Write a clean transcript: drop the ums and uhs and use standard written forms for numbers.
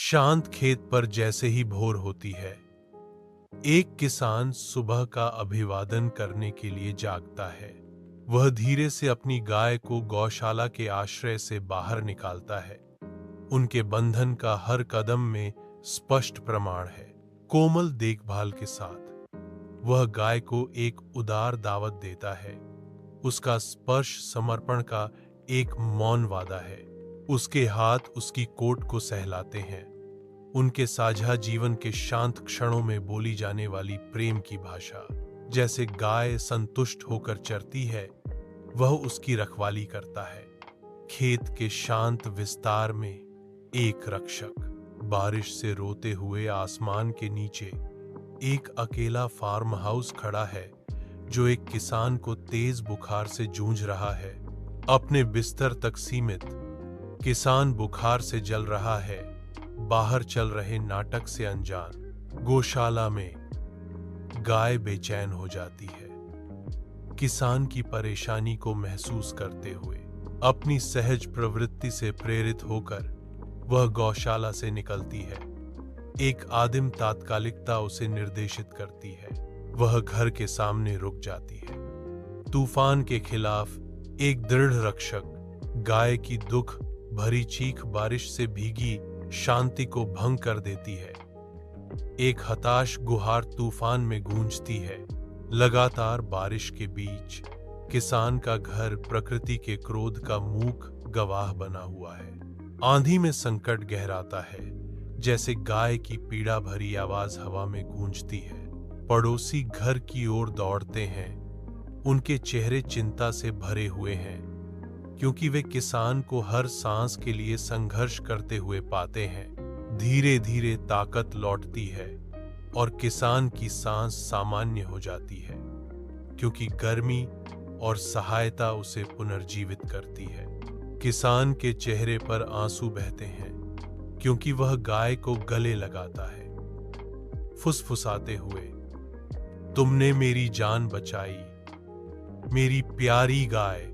शांत खेत पर जैसे ही भोर होती है, एक किसान सुबह का अभिवादन करने के लिए जागता है। वह धीरे से अपनी गाय को गौशाला के आश्रय से बाहर निकालता है। उनके बंधन का हर कदम में स्पष्ट प्रमाण है। कोमल देखभाल के साथ वह गाय को एक उदार दावत देता है। उसका स्पर्श समर्पण का एक मौन वादा है। उसके हाथ उसकी कोट को सहलाते हैं। उनके साझा जीवन के शांत क्षणों में बोली जाने वाली प्रेम की भाषा। जैसे गाय संतुष्ट होकर चरती है, वह उसकी रखवाली करता है। खेत के शांत विस्तार में एक रक्षक, बारिश से रोते हुए आसमान के नीचे एक अकेला फार्म हाउस खड़ा है, जो एक किसान को तेज बुखार से जूझ रहा है। अपने बिस्तर तक सीमित किसान बुखार से जल रहा है, बाहर चल रहे नाटक से अनजान। गौशाला में गाय बेचैन हो जाती है। किसान की परेशानी को महसूस करते हुए, अपनी सहज प्रवृत्ति से प्रेरित होकर वह गौशाला से निकलती है। एक आदिम तात्कालिकता उसे निर्देशित करती है। वह घर के सामने रुक जाती है। तूफान के खिलाफ एक दृढ़ रक्षक, गाय की दुख भरी चीख बारिश से भीगी शांति को भंग कर देती है। एक हताश गुहार तूफान में गूंजती है। लगातार बारिश के बीच किसान का घर प्रकृति के क्रोध का मूक गवाह बना हुआ है। आंधी में संकट गहराता है, जैसे गाय की पीड़ा भरी आवाज हवा में गूंजती है। पड़ोसी घर की ओर दौड़ते हैं। उनके चेहरे चिंता से भरे हुए हैं, क्योंकि वे किसान को हर सांस के लिए संघर्ष करते हुए पाते हैं। धीरे धीरे ताकत लौटती है और किसान की सांस सामान्य हो जाती है, क्योंकि गर्मी और सहायता उसे पुनर्जीवित करती है। किसान के चेहरे पर आंसू बहते हैं, क्योंकि वह गाय को गले लगाता है, फुसफुसाते हुए, तुमने मेरी जान बचाई, मेरी प्यारी गाय।